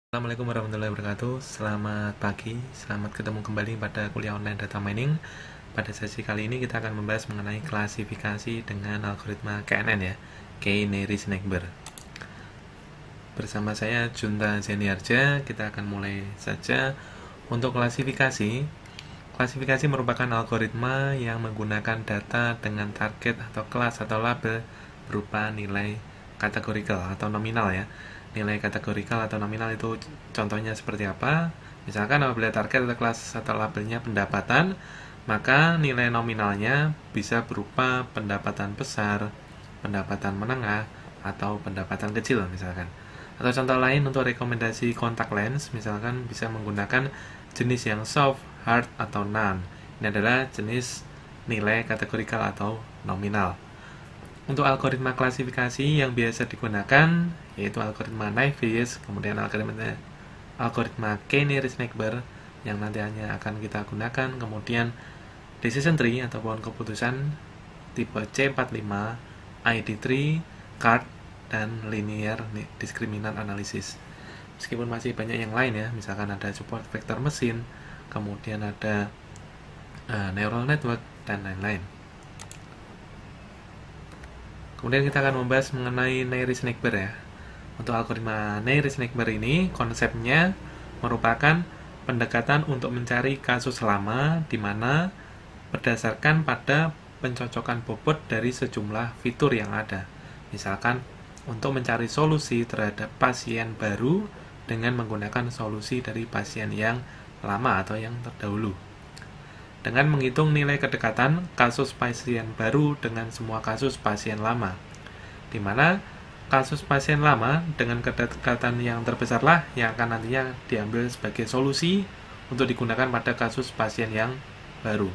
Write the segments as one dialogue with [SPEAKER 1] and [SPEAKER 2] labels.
[SPEAKER 1] Assalamualaikum warahmatullahi wabarakatuh. Selamat pagi, selamat ketemu kembali pada kuliah online data mining. Pada sesi kali ini kita akan membahas mengenai klasifikasi dengan algoritma KNN ya, K-Nearest-Neighbor. Bersama saya Junta Zeniarja, kita akan mulai saja. Untuk klasifikasi, klasifikasi merupakan algoritma yang menggunakan data dengan target atau kelas atau label berupa nilai kategorikal atau nominal ya. Nilai kategorikal atau nominal itu contohnya seperti apa? Misalkan apabila target atau kelas atau labelnya pendapatan, maka nilai nominalnya bisa berupa pendapatan besar, pendapatan menengah, atau pendapatan kecil misalkan. Atau contoh lain untuk rekomendasi kontak lens, misalkan bisa menggunakan jenis yang soft, hard, atau none. Ini adalah jenis nilai kategorikal atau nominal. Untuk algoritma klasifikasi yang biasa digunakan yaitu algoritma Navier, kemudian algoritma K-Nearest-Neighbor yang nantinya akan kita gunakan, kemudian decision tree atau pohon keputusan tipe C45, ID tree, card, dan linear discriminant analysis. Meskipun masih banyak yang lain ya, misalkan ada support vektor mesin, kemudian ada neural network, dan lain-lain. Kemudian kita akan membahas mengenai Nearest-Neighbor ya. Untuk algoritma Nearest-Neighbor ini, konsepnya merupakan pendekatan untuk mencari kasus lama di mana berdasarkan pada pencocokan bobot dari sejumlah fitur yang ada. Misalkan, untuk mencari solusi terhadap pasien baru dengan menggunakan solusi dari pasien yang lama atau yang terdahulu. Dengan menghitung nilai kedekatan kasus pasien baru dengan semua kasus pasien lama, di mana kasus pasien lama dengan kedekatan yang terbesarlah yang akan nantinya diambil sebagai solusi untuk digunakan pada kasus pasien yang baru.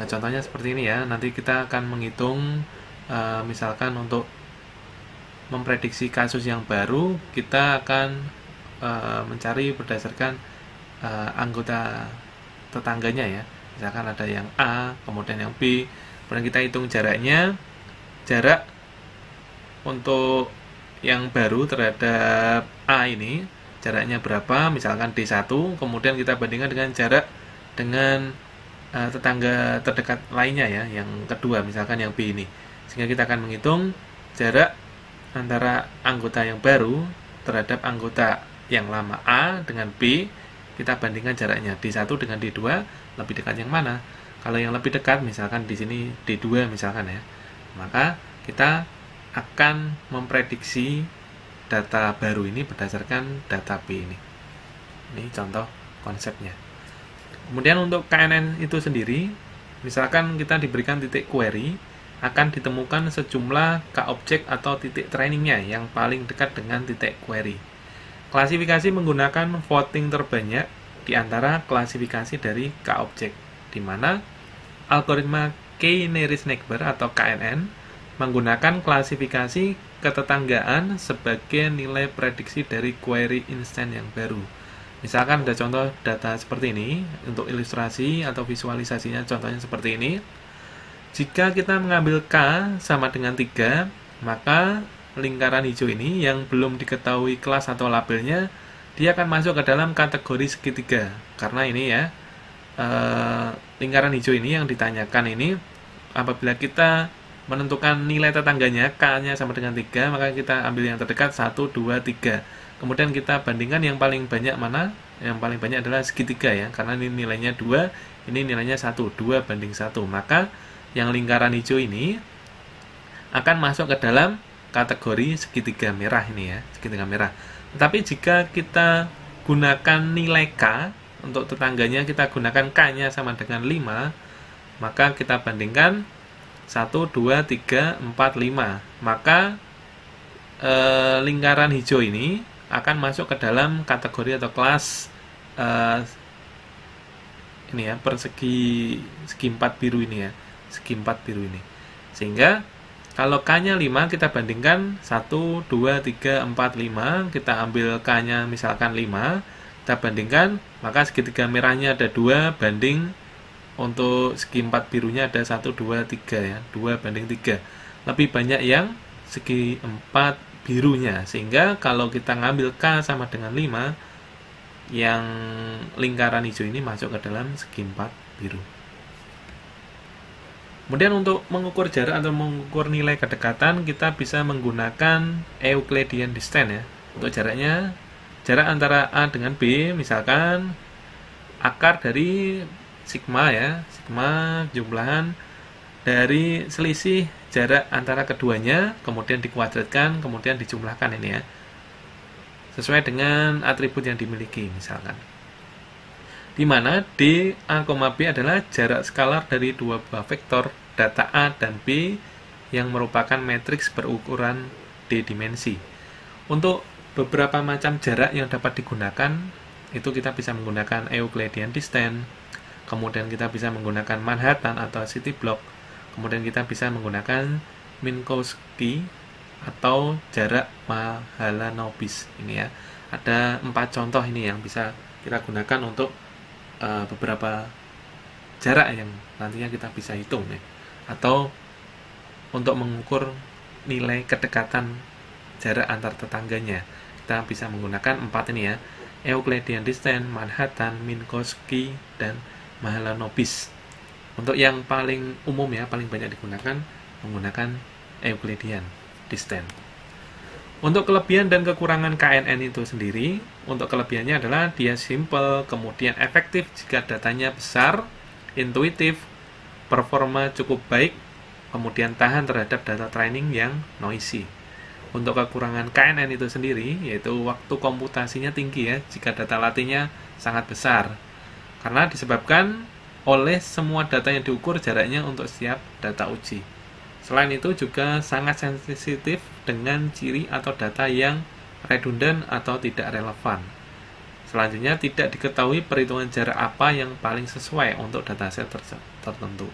[SPEAKER 1] Nah, contohnya seperti ini ya. Nanti kita akan menghitung misalkan untuk memprediksi kasus yang baru, kita akan mencari berdasarkan anggota tetangganya ya. Misalkan ada yang A, kemudian yang B, kemudian kita hitung jaraknya. Jarak untuk yang baru terhadap A ini jaraknya berapa, misalkan D1, kemudian kita bandingkan dengan jarak dengan tetangga terdekat lainnya ya, yang kedua misalkan yang B ini. Sehingga kita akan menghitung jarak antara anggota yang baru terhadap anggota yang lama A dengan B. Kita bandingkan jaraknya D1 dengan D2, lebih dekat yang mana? Kalau yang lebih dekat, misalkan di sini D2 misalkan ya, maka kita akan memprediksi data baru ini berdasarkan data B ini. Ini contoh konsepnya. Kemudian untuk KNN itu sendiri, misalkan kita diberikan titik query, akan ditemukan sejumlah K-objek atau titik trainingnya yang paling dekat dengan titik query. Klasifikasi menggunakan voting terbanyak di antara klasifikasi dari K-objek, di mana algoritma K-Nearest-Neighbor atau KNN menggunakan klasifikasi ketetanggaan sebagai nilai prediksi dari query instan yang baru. Misalkan ada contoh data seperti ini, untuk ilustrasi atau visualisasinya contohnya seperti ini. Jika kita mengambil K sama dengan 3, maka lingkaran hijau ini yang belum diketahui kelas atau labelnya, dia akan masuk ke dalam kategori segitiga. Karena ini ya, lingkaran hijau ini yang ditanyakan ini, apabila kita menentukan nilai tetangganya, K-nya sama dengan 3, maka kita ambil yang terdekat 1, 2, 3. Kemudian kita bandingkan yang paling banyak mana? Yang paling banyak adalah segitiga ya, karena ini nilainya 2, ini nilainya 1, 2 banding 1. Maka yang lingkaran hijau ini akan masuk ke dalam kategori segitiga merah ini ya, segitiga merah. Tetapi jika kita gunakan nilai K untuk tetangganya, kita gunakan K-nya sama dengan 5, maka kita bandingkan 1, 2, 3, 4, 5. Maka lingkaran hijau ini akan masuk ke dalam kategori atau kelas ini ya, persegi segi 4 biru ini ya, segi 4 biru ini. Sehingga kalau K-nya 5, kita bandingkan 1, 2, 3, 4, 5. Kita ambil K-nya misalkan 5, kita bandingkan, maka segitiga merahnya ada 2 banding untuk segi 4 birunya ada 1, 2, 3 ya, 2 banding 3. Lebih banyak yang segi 4 birunya, sehingga kalau kita ngambil K sama dengan 5, yang lingkaran hijau ini masuk ke dalam segi 4 biru. Kemudian untuk mengukur jarak atau mengukur nilai kedekatan, kita bisa menggunakan Euclidean distance ya. Untuk jaraknya, jarak antara A dengan B, misalkan akar dari sigma ya, sigma jumlahan dari selisih jarak antara keduanya, kemudian dikuadratkan, kemudian dijumlahkan ini ya, sesuai dengan atribut yang dimiliki misalkan. Di mana D, A, B adalah jarak skalar dari dua buah vektor data A dan B yang merupakan matriks berukuran D dimensi. Untuk beberapa macam jarak yang dapat digunakan, itu kita bisa menggunakan Euclidean distance, kemudian kita bisa menggunakan Manhattan atau city block, kemudian kita bisa menggunakan Minkowski atau jarak Mahalanobis. Ini ya, ada 4 contoh ini yang bisa kita gunakan untuk beberapa jarak yang nantinya kita bisa hitung ya, atau untuk mengukur nilai kedekatan jarak antar tetangganya, kita bisa menggunakan 4 ini ya, Euclidean distance, Manhattan, Minkowski, dan Mahalanobis. Untuk yang paling umum ya, paling banyak digunakan menggunakan Euclidean distance. Untuk kelebihan dan kekurangan KNN itu sendiri, untuk kelebihannya adalah dia simple, kemudian efektif jika datanya besar, intuitif, performa cukup baik, kemudian tahan terhadap data training yang noisy. Untuk kekurangan KNN itu sendiri, yaitu waktu komputasinya tinggi ya, jika data latihnya sangat besar, karena disebabkan oleh semua data yang diukur jaraknya untuk setiap data uji. Selain itu juga sangat sensitif dengan ciri atau data yang redundant atau tidak relevan. Selanjutnya, tidak diketahui perhitungan jarak apa yang paling sesuai untuk dataset tertentu.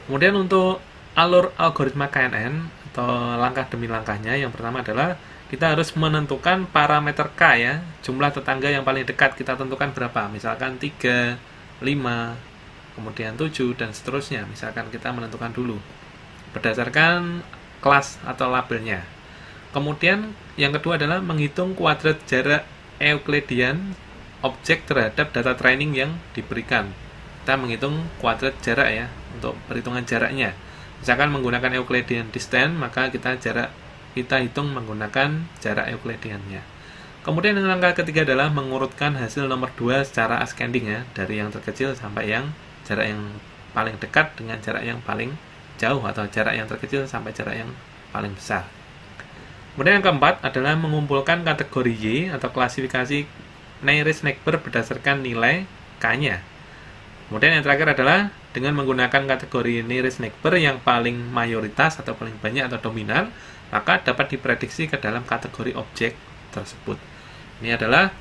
[SPEAKER 1] Kemudian untuk alur algoritma KNN atau langkah demi langkahnya, yang pertama adalah kita harus menentukan parameter K ya, jumlah tetangga yang paling dekat kita tentukan berapa, misalkan 3, 5, kemudian 7, dan seterusnya. Misalkan kita menentukan dulu berdasarkan kelas atau labelnya. Kemudian yang kedua adalah menghitung kuadrat jarak Euclidean objek terhadap data training yang diberikan. Kita menghitung kuadrat jarak ya, untuk perhitungan jaraknya. Misalkan menggunakan Euclidean distance, maka kita hitung menggunakan jarak Euclideannya. Kemudian yang langkah ketiga adalah mengurutkan hasil nomor 2 secara ascending ya, dari yang terkecil sampai yang jarak yang paling dekat dengan jarak yang paling jauh, atau jarak yang terkecil sampai jarak yang paling besar. Kemudian yang keempat adalah mengumpulkan kategori Y atau klasifikasi nearest neighbor berdasarkan nilai K-nya. Kemudian yang terakhir adalah dengan menggunakan kategori nearest neighbor yang paling mayoritas atau paling banyak atau dominan, maka dapat diprediksi ke dalam kategori objek tersebut. Ini adalah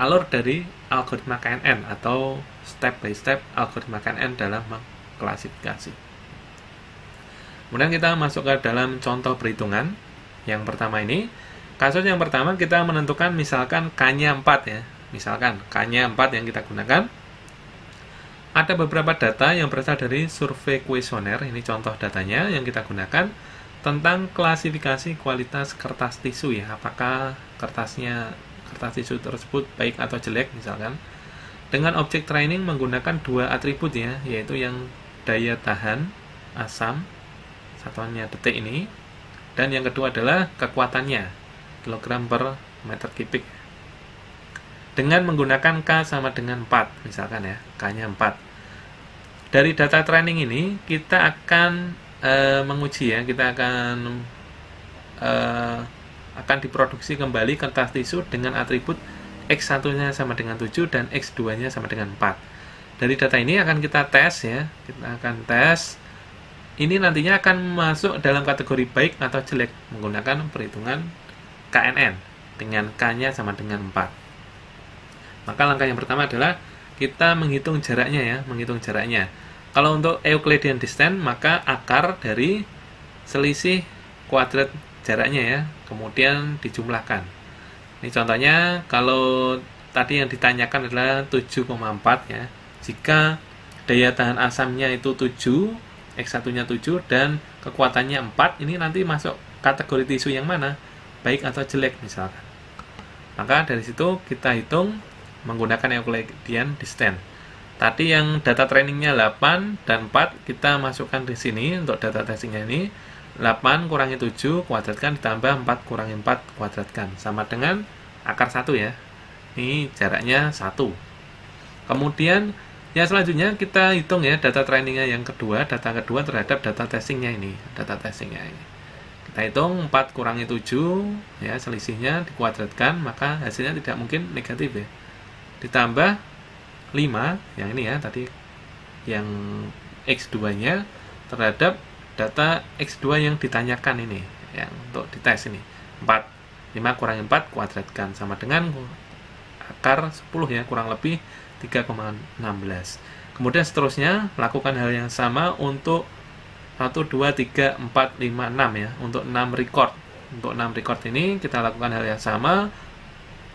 [SPEAKER 1] alur dari algoritma KNN atau step by step algoritma KNN dalam mengklasifikasi. Kemudian kita masuk ke dalam contoh perhitungan. Yang pertama ini, kasus yang pertama kita menentukan misalkan K-nya 4 ya. Misalkan K-nya 4 yang kita gunakan. Ada beberapa data yang berasal dari survei kuesioner, ini contoh datanya yang kita gunakan, tentang klasifikasi kualitas kertas tisu ya, apakah kertas tisu tersebut baik atau jelek misalkan, dengan objek training menggunakan 2 atribut ya, yaitu yang daya tahan asam, satuannya detik ini, dan yang kedua adalah kekuatannya, kilogram per meter kubik, dengan menggunakan K sama dengan 4 misalkan ya, K-nya 4. Dari data training ini kita akan menguji ya, kita akan diproduksi kembali kertas tisu dengan atribut X1-nya sama dengan 7 dan X2-nya sama dengan 4. Dari data ini akan kita tes ya, kita akan tes. Ini nantinya akan masuk dalam kategori baik atau jelek menggunakan perhitungan KNN dengan K-nya sama dengan 4. Maka langkah yang pertama adalah kita menghitung jaraknya ya, menghitung jaraknya. Kalau untuk Euclidean distance, maka akar dari selisih kuadrat jaraknya ya, kemudian dijumlahkan. Ini contohnya, kalau tadi yang ditanyakan adalah 7,4 ya. Jika daya tahan asamnya itu 7, X1 nya 7 dan kekuatannya 4, ini nanti masuk kategori tisu yang mana, baik atau jelek misalkan. Maka dari situ kita hitung menggunakan Euclidean distance. Tadi yang data trainingnya 8 dan 4 kita masukkan di sini untuk data testingnya ini. 8 kurangi 7 kuadratkan ditambah 4 kurangi 4 kuadratkan sama dengan akar 1 ya. Ini jaraknya 1. Kemudian yang selanjutnya kita hitung ya data trainingnya yang kedua, data kedua terhadap data testingnya ini. Data testingnya ini. Kita hitung 4 kurangi 7 ya, selisihnya dikuadratkan, maka hasilnya tidak mungkin negatif ya. Ditambah 5 yang ini ya tadi, yang X2 nya terhadap data X2 yang ditanyakan ini, yang untuk dites ini. 5 kurangi 4 kuadratkan sama dengan akar 10 ya, kurang lebih 3,16. Kemudian seterusnya lakukan hal yang sama untuk 1, 2, 3, 4, 5, 6 ya, untuk 6 record. Untuk 6 record ini kita lakukan hal yang sama,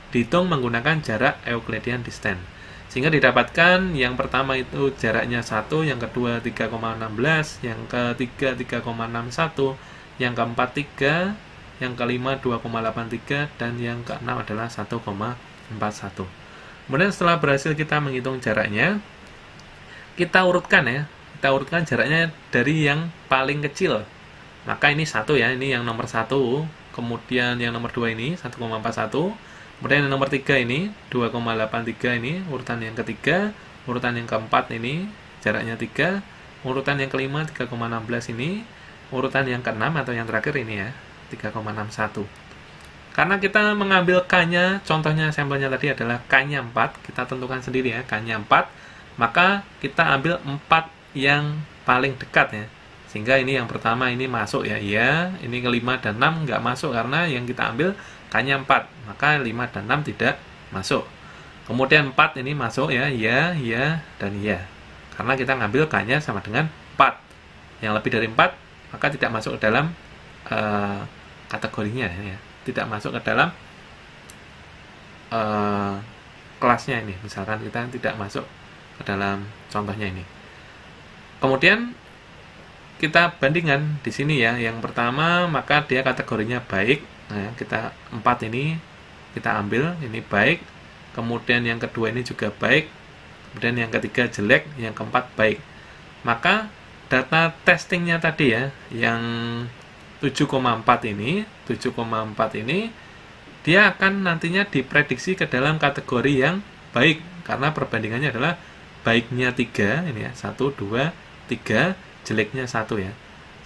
[SPEAKER 1] dihitung menggunakan jarak Euclidean distance. Sehingga didapatkan yang pertama itu jaraknya 1, yang kedua 3,16, yang ketiga 3,61, yang keempat 3, yang kelima 2,83, dan yang keenam adalah 1,41. Kemudian setelah berhasil kita menghitung jaraknya, kita urutkan ya. Kita urutkan jaraknya dari yang paling kecil. Maka ini 1 ya, ini yang nomor 1. Kemudian yang nomor 2 ini 1,41. Kemudian yang nomor 3 ini 2,83 ini urutan yang ketiga, urutan yang keempat ini jaraknya 3, urutan yang kelima 3,16 ini, urutan yang keenam atau yang terakhir ini ya 3,61. Karena kita mengambil K-nya, contohnya sampelnya tadi adalah K-nya 4, kita tentukan sendiri ya K-nya 4, maka kita ambil 4 yang paling dekat ya. Sehingga ini yang pertama ini masuk ya, iya, ini kelima dan 6 nggak masuk karena yang kita ambil K-nya 4, maka 5 dan 6 tidak masuk. Kemudian 4 ini masuk ya, iya, iya, dan iya. Karena kita ngambil K-nya sama dengan 4. Yang lebih dari 4, maka tidak masuk ke dalam kategorinya ya. Tidak masuk ke dalam kelasnya ini. Misalkan kita tidak masuk ke dalam contohnya ini. Kemudian kita bandingkan di sini ya. Yang pertama, maka dia kategorinya baik. Nah, kita 4 ini kita ambil, ini baik. Kemudian yang kedua ini juga baik. Kemudian yang ketiga jelek, yang keempat baik. Maka data testingnya tadi ya, yang 7,4 ini, dia akan nantinya diprediksi ke dalam kategori yang baik. Karena perbandingannya adalah baiknya 3, ini ya, 1, 2, 3, jeleknya 1 ya.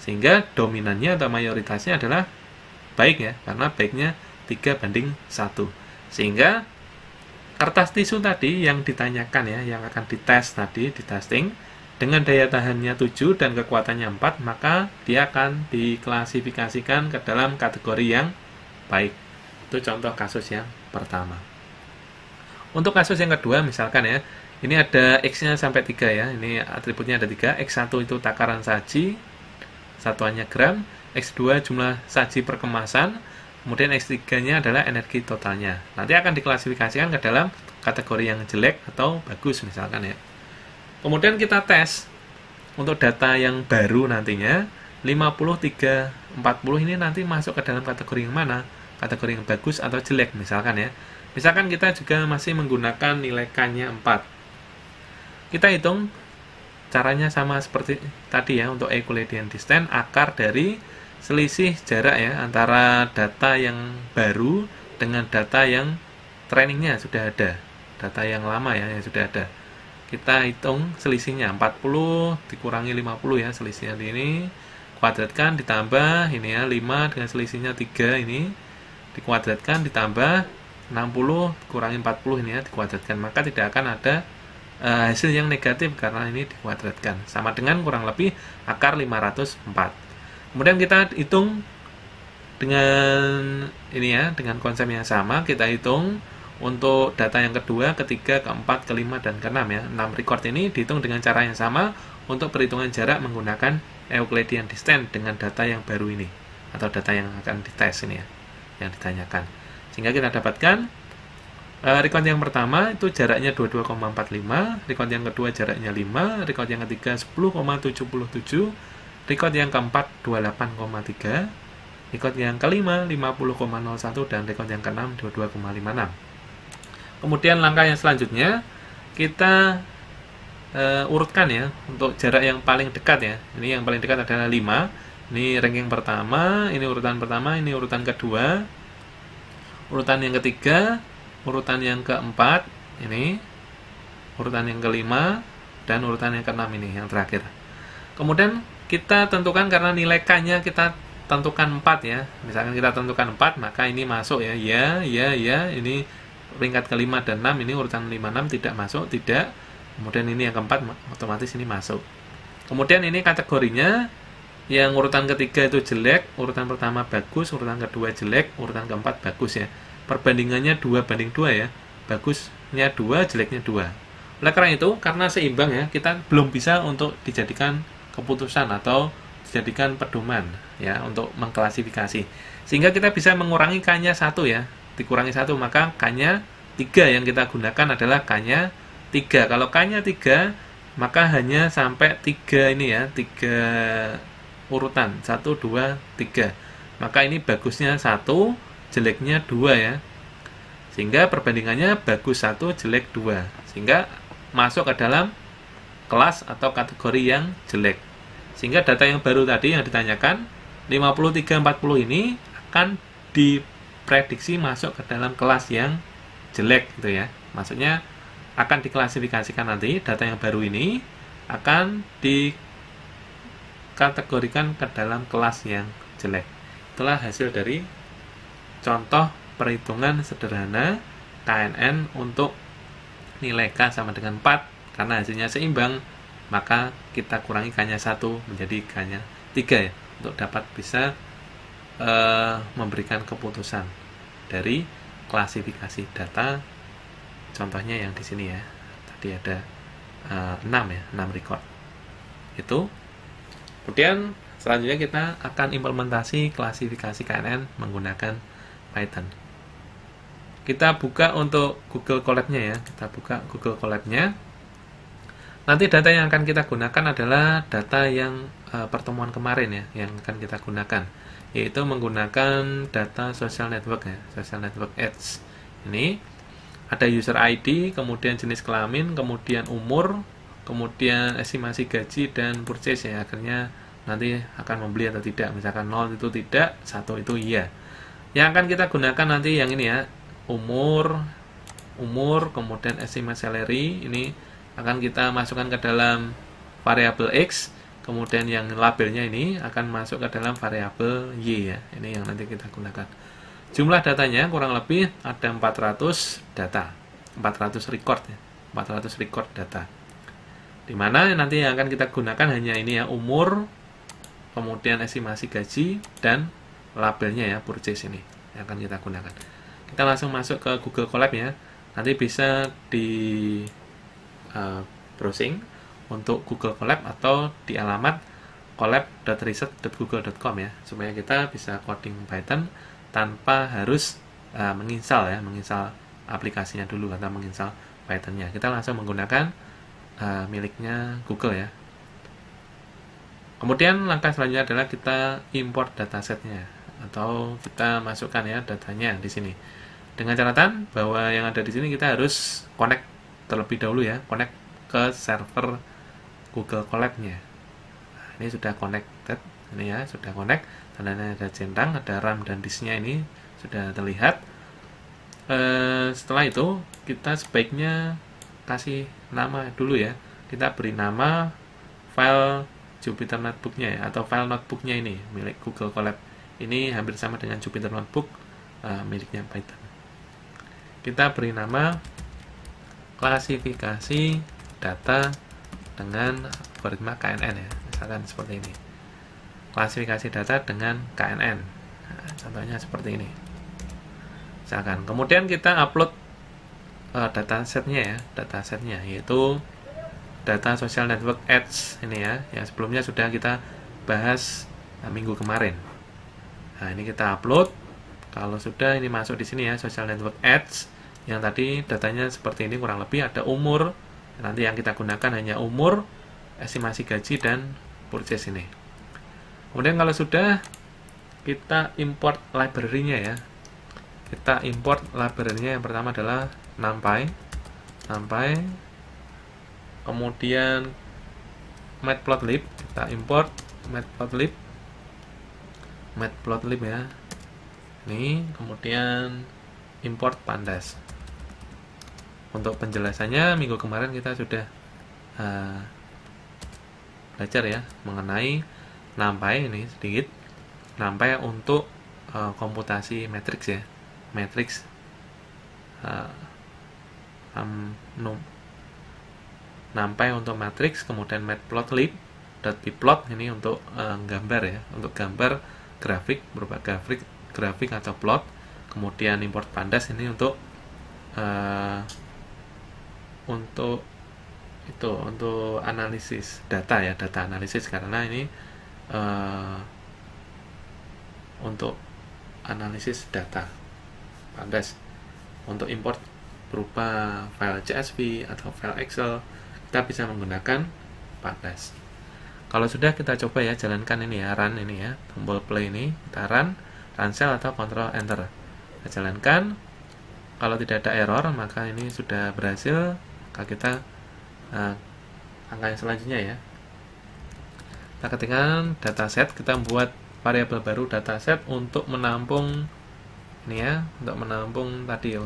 [SPEAKER 1] Sehingga dominannya atau mayoritasnya adalah baik ya, karena baiknya 3:1. Sehingga kertas tisu tadi yang ditanyakan ya, yang akan dites tadi, di testing, dengan daya tahannya 7 dan kekuatannya 4, maka dia akan diklasifikasikan ke dalam kategori yang baik. Itu contoh kasus yang pertama. Untuk kasus yang kedua, misalkan ya, ini ada X-nya sampai 3 ya, ini atributnya ada 3, X1 itu takaran saji, satuannya gram, X2 jumlah saji per kemasan, kemudian X3-nya adalah energi totalnya. Nanti akan diklasifikasikan ke dalam kategori yang jelek atau bagus misalkan ya. Kemudian kita tes untuk data yang baru nantinya, 53, 40 ini nanti masuk ke dalam kategori yang mana? Kategori yang bagus atau jelek misalkan ya. Misalkan kita juga masih menggunakan nilai K-nya 4. Kita hitung caranya sama seperti tadi ya, untuk Euclidean distance, akar dari selisih jarak ya antara data yang baru dengan data yang trainingnya sudah ada, data yang lama ya yang sudah ada. Kita hitung selisihnya 40 dikurangi 50 ya, selisihnya ini kuadratkan ditambah ini ya 5 dengan selisihnya 3 ini dikuadratkan ditambah 60 kurangi 40 ini ya dikuadratkan, maka tidak akan ada hasil yang negatif karena ini dikuadratkan, sama dengan kurang lebih akar 504. Kemudian kita hitung dengan ini ya, dengan konsep yang sama, kita hitung untuk data yang kedua, ketiga, keempat, kelima, dan keenam ya. 6 record ini dihitung dengan cara yang sama untuk perhitungan jarak menggunakan Euclidean distance dengan data yang baru ini, atau data yang akan dites ini ya, yang ditanyakan. Sehingga kita dapatkan Record yang pertama itu jaraknya 22,45, record yang kedua jaraknya 5, record yang ketiga 10,77, record yang keempat 28,3, record yang kelima 50,01, dan record yang keenam 22,56. Kemudian langkah yang selanjutnya kita urutkan ya untuk jarak yang paling dekat ya. Ini yang paling dekat adalah 5. Ini ranking pertama, ini urutan pertama, ini urutan kedua, urutan yang ketiga, urutan yang keempat, ini urutan yang kelima, dan urutan yang keenam ini yang terakhir. Kemudian kita tentukan, karena nilai K-nya kita tentukan 4 ya. Misalkan kita tentukan 4, maka ini masuk ya. Ya. Ini peringkat kelima dan 6, ini urutan 5, 6 tidak masuk, tidak. Kemudian ini yang keempat, otomatis ini masuk. Kemudian ini kategorinya, yang urutan ketiga itu jelek, urutan pertama bagus, urutan kedua jelek, urutan keempat bagus ya. Perbandingannya 2:2 ya. Bagusnya 2, jeleknya 2. Oleh karena itu, karena seimbang ya, kita belum bisa untuk dijadikan keputusan atau dijadikan pedoman ya untuk mengklasifikasi. Sehingga kita bisa mengurangi K-nya 1 ya. Dikurangi 1, maka K-nya 3 yang kita gunakan adalah K-nya 3. Kalau K-nya 3, maka hanya sampai 3 ini ya, 3 urutan, 1, 2, 3. Maka ini bagusnya 1, jeleknya 2 ya. Sehingga perbandingannya bagus 1, jelek 2. Sehingga masuk ke dalam kelas atau kategori yang jelek. Sehingga data yang baru tadi yang ditanyakan 5340 ini akan diprediksi masuk ke dalam kelas yang jelek gitu ya. Maksudnya akan diklasifikasikan nanti data yang baru ini akan dikategorikan ke dalam kelas yang jelek. Itulah hasil dari contoh perhitungan sederhana KNN untuk nilai K sama dengan 4. Karena hasilnya seimbang, maka kita kurangi K-nya 1 menjadi K-nya 3 ya, untuk dapat bisa memberikan keputusan dari klasifikasi data. Contohnya yang di sini ya, tadi ada 6 ya, 6 record itu. Kemudian selanjutnya kita akan implementasi klasifikasi KNN menggunakan Python. Kita buka untuk Google Colab-nya ya, kita buka Google Colab-nya. Nanti data yang akan kita gunakan adalah data yang pertemuan kemarin ya, yang akan kita gunakan, yaitu menggunakan data social network ya, social network ads. Ini ada user ID, kemudian jenis kelamin, kemudian umur, kemudian estimasi gaji dan purchase ya. Akhirnya nanti akan membeli atau tidak. Misalkan 0 itu tidak, 1 itu iya. Yang akan kita gunakan nanti yang ini ya, umur, kemudian estimate salary, ini akan kita masukkan ke dalam variabel X, kemudian yang labelnya ini akan masuk ke dalam variabel Y ya. Ini yang nanti kita gunakan. Jumlah datanya kurang lebih ada 400 data, 400 record ya, 400 record data. Dimana nanti yang akan kita gunakan hanya ini ya, umur, kemudian estimasi gaji, dan labelnya ya, purchase ini yang akan kita gunakan. Kita langsung masuk ke Google Colab ya. Nanti bisa di browsing untuk Google Colab atau di alamat colab.research.google.com ya, supaya kita bisa coding Python tanpa harus menginstal ya, menginstal aplikasinya dulu atau menginstal Pythonnya. Kita langsung menggunakan miliknya Google ya. Kemudian langkah selanjutnya adalah kita import datasetnya atau kita masukkan ya datanya di sini. Dengan catatan bahwa yang ada di sini kita harus connect terlebih dahulu ya, connect ke server Google Colab-nya. Nah, ini sudah connected, ini ya sudah connect, tandanya ada centang, ada RAM dan disknya ini sudah terlihat. Setelah itu kita sebaiknya kasih nama dulu ya. Kita beri nama file Jupyter Notebook-nya ya, atau file notebook-nya ini milik Google Colab. Ini hampir sama dengan Jupyter Notebook miliknya Python. Kita beri nama klasifikasi data dengan algoritma KNN ya, misalkan seperti ini. Klasifikasi data dengan KNN. Nah, contohnya seperti ini. Misalkan. Kemudian kita upload datasetnya ya, datasetnya yaitu data social network ads ini ya, yang sebelumnya sudah kita bahas minggu kemarin. Nah, ini kita upload. Kalau sudah ini masuk di sini ya, social network ads, Yang tadi datanya seperti ini kurang lebih, ada umur. Nanti yang kita gunakan hanya umur, estimasi gaji, dan purchase ini. Kemudian kalau sudah, kita import library-nya ya. Kita import library-nya, yang pertama adalah NumPy. Kemudian Matplotlib, kita import Matplotlib ya. Ini kemudian import Pandas. Untuk penjelasannya minggu kemarin kita sudah belajar ya mengenai NumPy ini sedikit. NumPy untuk komputasi matriks ya, matriks NumPy untuk matriks, kemudian matplotlib.pplot ini untuk gambar ya, untuk gambar grafik berupa grafik atau plot. Kemudian import Pandas ini untuk analisis data ya, data analisis, karena ini untuk analisis data. Pandas untuk import berupa file CSV atau file Excel, kita bisa menggunakan Pandas. Kalau sudah, kita coba ya jalankan ini ya, run ini ya, tombol play ini, kita run cell atau Ctrl Enter. Kita jalankan. Kalau tidak ada error, maka ini sudah berhasil. Maka kita angka yang selanjutnya ya, kita ketikkan dataset. Kita buat variabel baru dataset untuk menampung ini ya, untuk menampung tadi ya,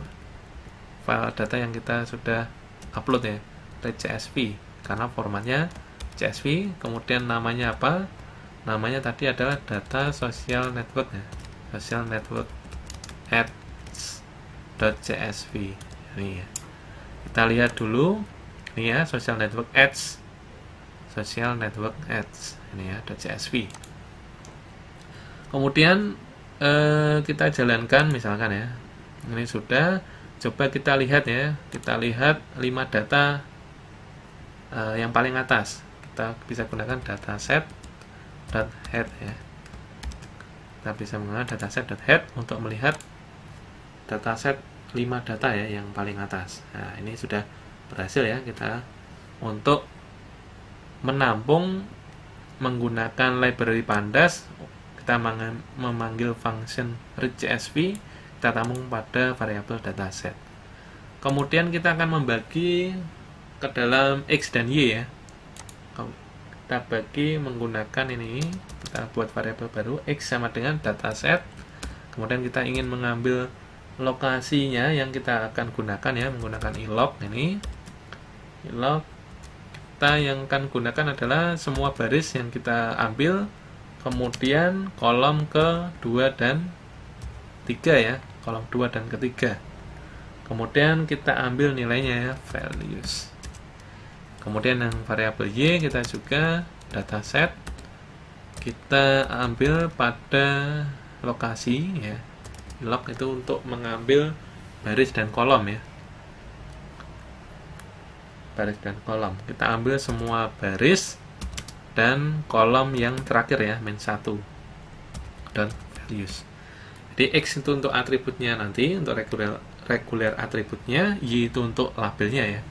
[SPEAKER 1] file data yang kita sudah upload ya, CSV, karena formatnya CSV. Kemudian namanya apa? Namanya tadi adalah data social network ya, social network ads.csv ini ya. Kita lihat dulu ini ya, social network ads ini ya, .csv. Kemudian kita jalankan misalkan ya, ini sudah. Coba kita lihat ya, kita lihat 5 data yang paling atas. Kita bisa gunakan dataset.head ya. Kita bisa menggunakan dataset.head untuk melihat dataset 5 data ya yang paling atas. Nah, ini sudah berhasil ya kita untuk menampung menggunakan library Pandas. Kita memanggil function readCSV, kita tampung pada variabel dataset. Kemudian kita akan membagi ke dalam X dan Y ya. Kita bagi menggunakan ini, kita buat variabel baru X sama dengan dataset. Kemudian kita ingin mengambil lokasinya yang kita akan gunakan ya, menggunakan ilog ini. Ilog kita yang akan gunakan adalah semua baris yang kita ambil, kemudian kolom ke-2 dan 3 ya, kolom 2 dan ketiga. Kemudian kita ambil nilainya ya, values. Kemudian yang variabel Y kita juga dataset, kita ambil pada lokasi ya. Log itu untuk mengambil baris dan kolom ya, baris dan kolom. Kita ambil semua baris dan kolom yang terakhir ya, -1 dan values. Jadi X itu untuk atributnya nanti, untuk reguler atributnya, Y itu untuk labelnya ya.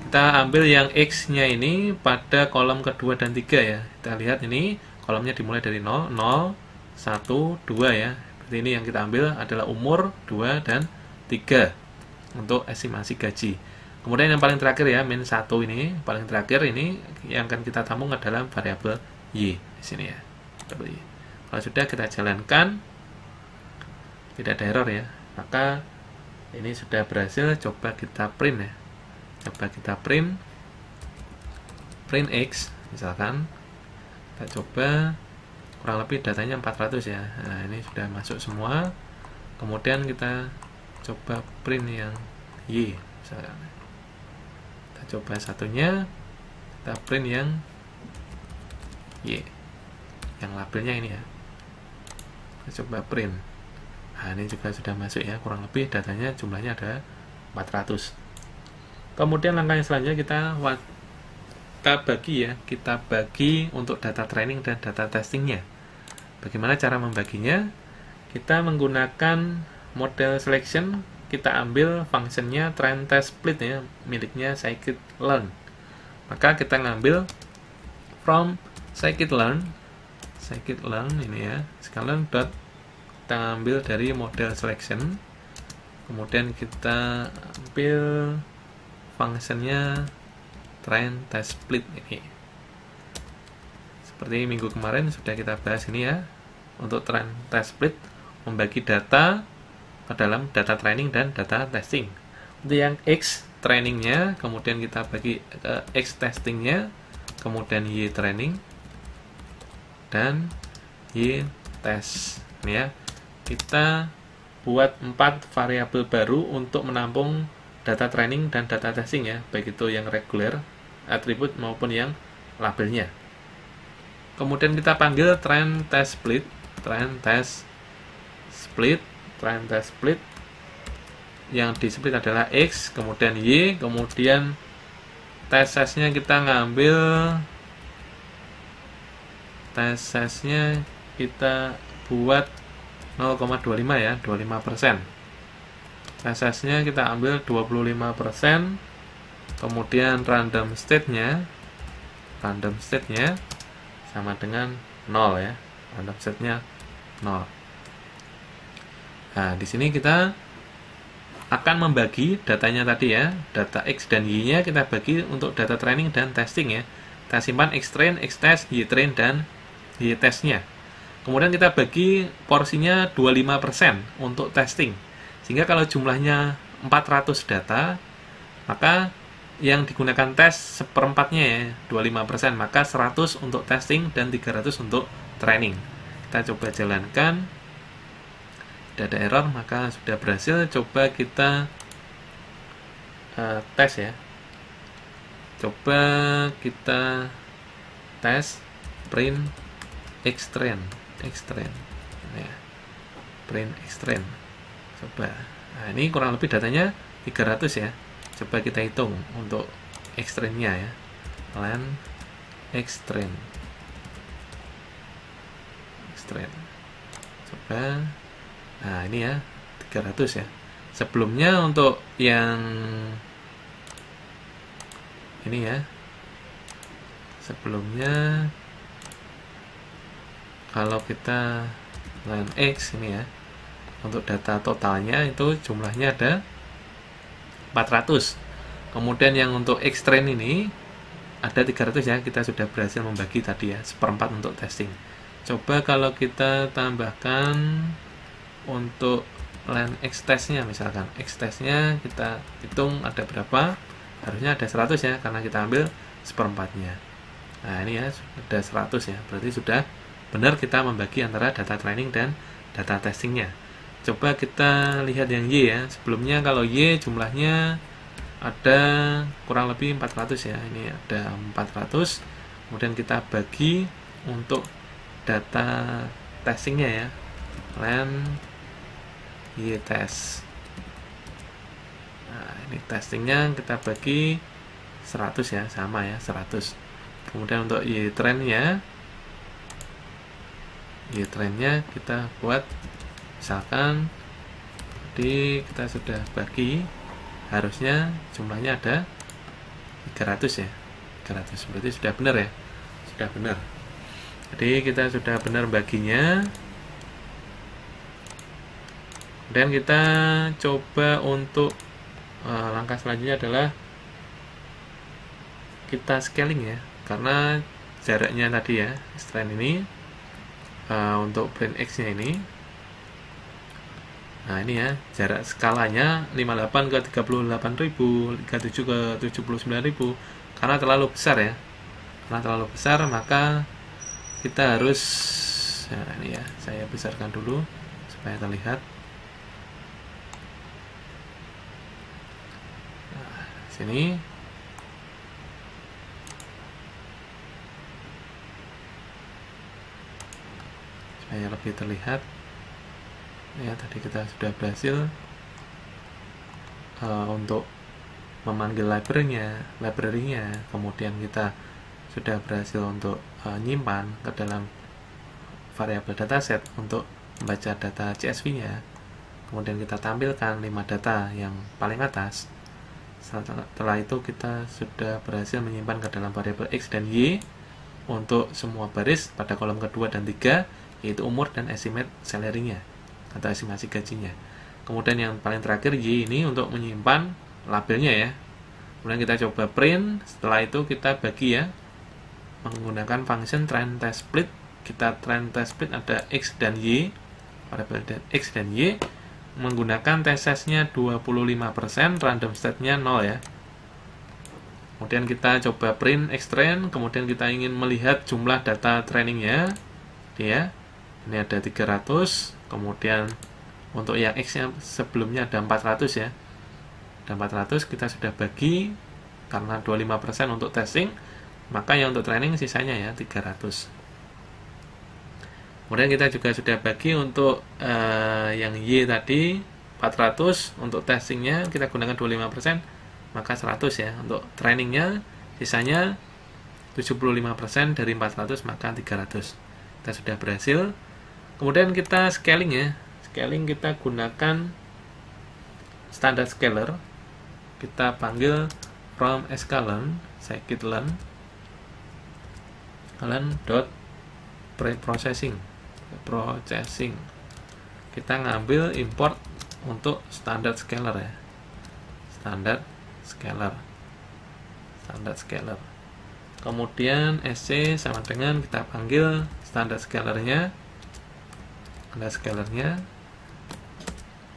[SPEAKER 1] Kita ambil yang X-nya ini pada kolom kedua dan 3 ya. Kita lihat ini kolomnya dimulai dari 0, 0, 1, 2 ya. Seperti ini yang kita ambil adalah umur 2 dan 3 untuk estimasi gaji. Kemudian yang paling terakhir ya, -1 ini, paling terakhir ini yang akan kita tampung adalah variabel Y di sini ya. Y. Kalau sudah kita jalankan, tidak ada error ya, maka ini sudah berhasil. Coba kita print ya. Coba kita print X misalkan. Kita coba, kurang lebih datanya 400 ya. Nah, ini sudah masuk semua. Kemudian kita coba print yang Y misalkan. Kita coba satunya, kita print yang Y, yang labelnya ini ya. Kita coba print. Nah, ini juga sudah masuk ya, kurang lebih datanya jumlahnya ada 400. Kemudian langkah yang selanjutnya kita bagi ya, kita bagi untuk data training dan data testingnya. Bagaimana cara membaginya? Kita menggunakan model selection kita ambil functionnya trend test split ya, miliknya scikit-learn. Maka kita ngambil from scikit-learn ini ya, scikit-learn dot, kita ambil dari model selection, kemudian kita ambil functionnya trend test split ini. Seperti minggu kemarin sudah kita bahas ini ya, untuk trend test split membagi data ke dalam data training dan data testing. Untuk yang X trainingnya, kemudian kita bagi ke X testingnya, kemudian Y training dan Y test. Ini ya, kita buat 4 variabel baru untuk menampung data training dan data testing ya, baik itu yang reguler, atribut maupun yang labelnya. Kemudian kita panggil trend test split, yang di split adalah X, kemudian Y, kemudian test size-nya kita ngambil, test size-nya kita buat 0,25 ya, 25%. Test size-nya kita ambil 25%, kemudian random state-nya sama dengan 0 ya, random state-nya 0. Nah, di sini kita akan membagi datanya tadi ya, data X dan Y-nya kita bagi untuk data training dan testing ya. Kita simpan X train, X test, Y train, dan Y test-nya. Kemudian kita bagi porsinya 25% untuk testing. Sehingga kalau jumlahnya 400 data, maka yang digunakan tes seperempatnya ya, 25%, maka 100 untuk testing dan 300 untuk training. Kita coba jalankan. Tidak ada error, maka sudah berhasil. Coba kita tes ya, coba kita tes print X train ya, print X train. Coba, nah ini kurang lebih datanya 300 ya. Coba kita hitung untuk X train nya ya, len X train. Coba, nah ini ya 300 ya. Sebelumnya untuk yang ini ya, sebelumnya kalau kita line X ini ya, untuk data totalnya itu jumlahnya ada 400. Kemudian yang untuk X train ini ada 300 ya, kita sudah berhasil membagi tadi ya, seperempat untuk testing. Coba kalau kita tambahkan untuk line X test-nya, misalkan X test-nya kita hitung ada berapa, harusnya ada 100 ya, karena kita ambil seperempatnya. Nah ini ya, sudah 100 ya, berarti sudah benar kita membagi antara data training dan data testingnya. Coba kita lihat yang Y ya, sebelumnya kalau Y jumlahnya ada kurang lebih 400 ya, ini ada 400, kemudian kita bagi untuk data testingnya ya, len Y test. Nah ini testingnya kita bagi 100 ya, sama ya, 100. Kemudian untuk Y train-nya kita buat misalkan tadi kita sudah bagi, harusnya jumlahnya ada 300 ya, 300, berarti sudah benar ya, sudah benar. Jadi kita sudah benar baginya. Dan kita coba untuk langkah selanjutnya adalah kita scaling ya, karena jaraknya tadi ya, strain ini untuk print X nya ini, nah ini ya, jarak skalanya 58 ke 38.000, 37 ke 79.000, karena terlalu besar ya, karena terlalu besar maka kita harus, nah ini ya, saya besarkan dulu supaya terlihat. Sini supaya lebih terlihat ya, tadi kita sudah berhasil untuk memanggil library-nya, kemudian kita sudah berhasil untuk nyimpan ke dalam variabel dataset untuk membaca data CSV-nya. kemudian kita tampilkan 5 data yang paling atas. Setelah itu kita sudah berhasil menyimpan ke dalam variabel X dan Y untuk semua baris pada kolom kedua dan 3, yaitu umur dan estimate salary-nya atau estimasi gajinya. Kemudian yang paling terakhir Y ini untuk menyimpan labelnya ya. Kemudian kita coba print, setelah itu kita bagi ya menggunakan function trend test split. Kita trend test split ada X dan Y, variabel X dan Y, menggunakan test-nya 25%, random state-nya 0 ya. Kemudian kita coba print X trend, kemudian kita ingin melihat jumlah data trainingnya ya. Ini ada 300, kemudian untuk yang X-nya sebelumnya ada 400 ya. Ada 400, kita sudah bagi karena 25% untuk testing, maka yang untuk training sisanya ya 300. Kemudian kita juga sudah bagi untuk yang Y tadi 400, untuk testingnya kita gunakan 25%, maka 100 ya. Untuk trainingnya sisanya 75% dari 400, maka 300. Kita sudah berhasil. Kemudian kita scaling ya. Scaling kita gunakan standard scaler. Kita panggil from scikit-learn dot processing. Kita ngambil import untuk standard scaler ya. Standard scaler. Kemudian SC sama dengan kita panggil standard scalernya.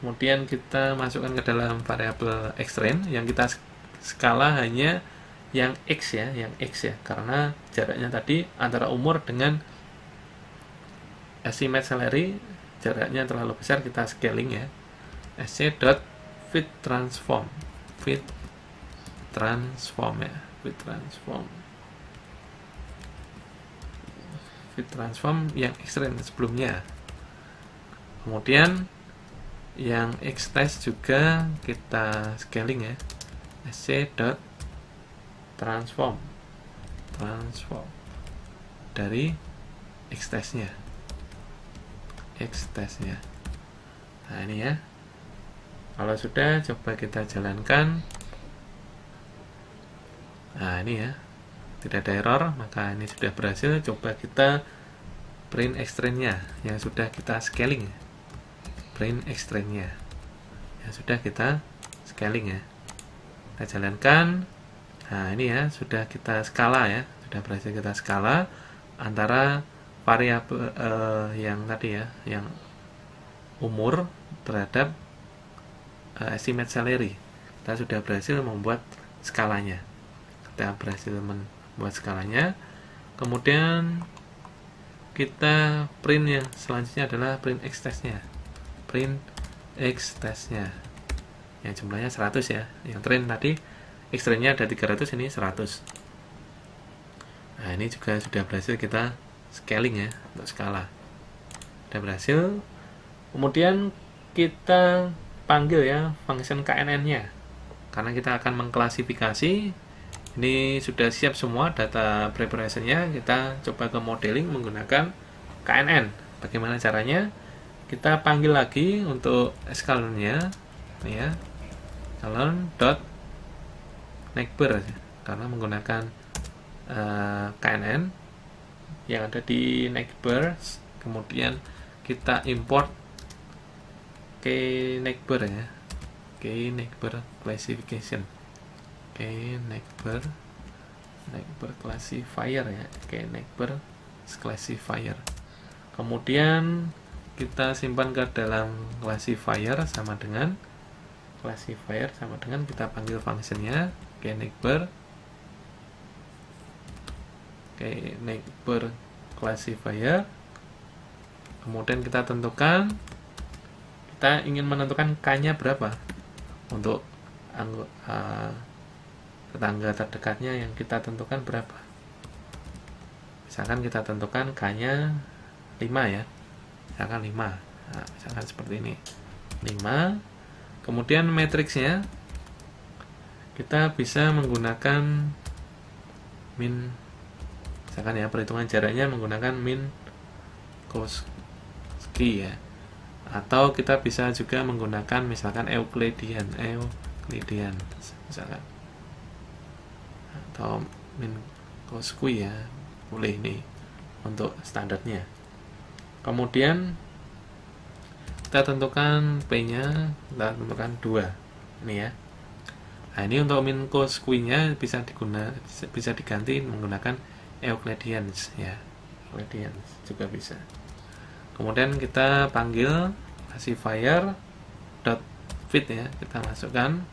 [SPEAKER 1] Kemudian kita masukkan ke dalam variabel xtrain yang kita skala hanya yang X ya, karena jaraknya tadi antara umur dengan estimate salary jaraknya terlalu besar, kita scaling ya. sc.fitTransform yang xtrain sebelumnya. Kemudian yang xtest juga kita scaling ya. sc.transform dari xtest-nya. Nah ini ya. Kalau sudah, coba kita jalankan. Nah ini ya, tidak ada error, maka ini sudah berhasil. Coba kita print xtrain-nya yang sudah kita scaling. Print xtrain-nya yang sudah kita scaling ya. Kita jalankan. Nah ini ya, sudah kita skala ya, sudah berhasil kita skala antara variabel yang tadi ya, yang umur terhadap estimate salary. Kita sudah berhasil membuat skalanya. Kemudian kita print yang selanjutnya adalah print xtest-nya. Yang jumlahnya 100 ya. Yang train tadi xtrain-nya ada 300, ini 100. Nah, ini juga sudah berhasil kita scaling ya, untuk skala. Sudah berhasil. Kemudian kita panggil ya function KNN-nya. Karena kita akan mengklasifikasi. Ini sudah siap semua data preparation-nya. Kita coba ke modeling menggunakan KNN. Bagaimana caranya? Kita panggil lagi untuk scikit-learn-nya ya. Scikit-learn.neighbor karena menggunakan KNN yang ada di neighbor. Kemudian kita import neighbor ya. Neighbor classification. Neighbor classifier ya. Neighbor classifier. Kemudian kita simpan ke dalam classifier sama dengan kita panggil functionnya neighbor classifier. Kemudian kita tentukan, kita ingin menentukan k-nya berapa untuk tetangga terdekatnya yang kita tentukan berapa. Misalkan kita tentukan k-nya 5 ya, misalkan 5. Nah, misalkan seperti ini 5. Kemudian matriksnya kita bisa menggunakan min, misalkan ya, perhitungan jaraknya menggunakan min Minkowski ya, atau kita bisa juga menggunakan misalkan Euclidean misalkan, atau Minkowski ya, boleh nih untuk standarnya. Kemudian kita tentukan P-nya, kita tentukan 2 ini ya. Nah, ini untuk Minkowski-nya bisa diganti menggunakan Euclideans ya. Euclideans juga bisa. Kemudian kita panggil classifier .fit ya, kita masukkan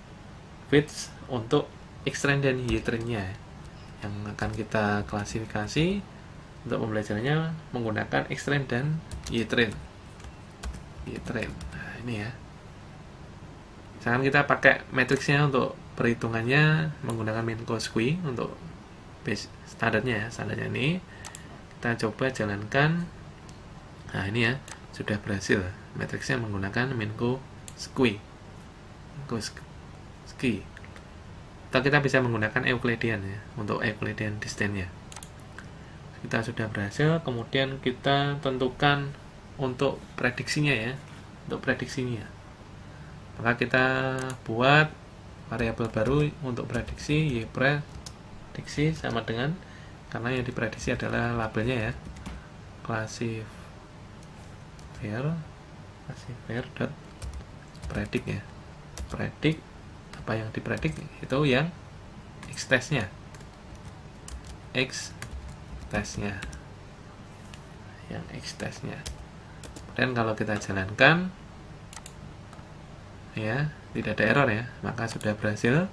[SPEAKER 1] fits untuk X-train dan Y-train-nya yang akan kita klasifikasi untuk pembelajarannya menggunakan X-train dan Y-train. Nah, ini ya. Misalkan kita pakai matriksnya untuk perhitungannya menggunakan Minkowski untuk base standarnya ini. Kita coba jalankan. Nah, ini ya, sudah berhasil matriksnya menggunakan Minkowski. Atau kita bisa menggunakan Euclidean ya, untuk Euclidean distance-nya. Kita sudah berhasil, kemudian kita tentukan untuk prediksinya ya. Untuk prediksinya, maka kita buat variabel baru untuk prediksi, y prediksi sama dengan, karena yang diprediksi adalah labelnya ya, classifier dot predict ya. Predict, apa yang dipredik itu yang X testnya, yang X testnya. Dan kalau kita jalankan ya, tidak ada error ya, maka sudah berhasil.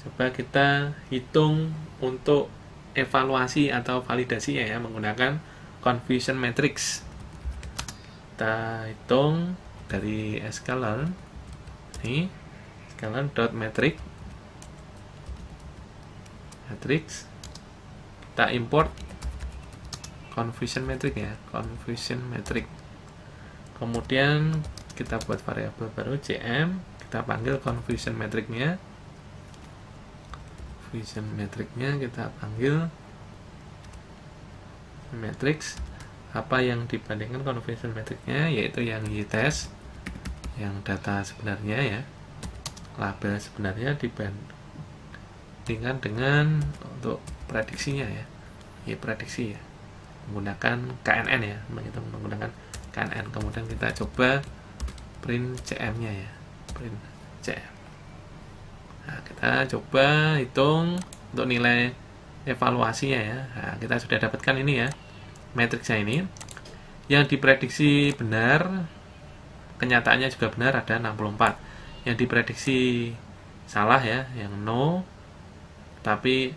[SPEAKER 1] Coba kita hitung untuk evaluasi atau validasinya ya, menggunakan confusion matrix. Kita hitung dari sklearn ini, sklearn.matrix, kita import confusion matrix ya, kemudian kita buat variabel baru cm, kita panggil confusion matrix-nya, kita panggil matrix apa yang dibandingkan confusion matrix-nya, yaitu yang y-test, yang data sebenarnya ya, label sebenarnya dibandingkan dengan untuk prediksinya ya, y-prediksi ya, menggunakan KNN ya, menggunakan KNN. Kemudian kita coba print CM-nya ya, print CM. Nah, kita coba hitung untuk nilai evaluasinya ya. Nah, kita sudah dapatkan ini ya, matriksnya ini. Yang diprediksi benar, kenyataannya juga benar, ada 64. Yang diprediksi salah ya, yang no, tapi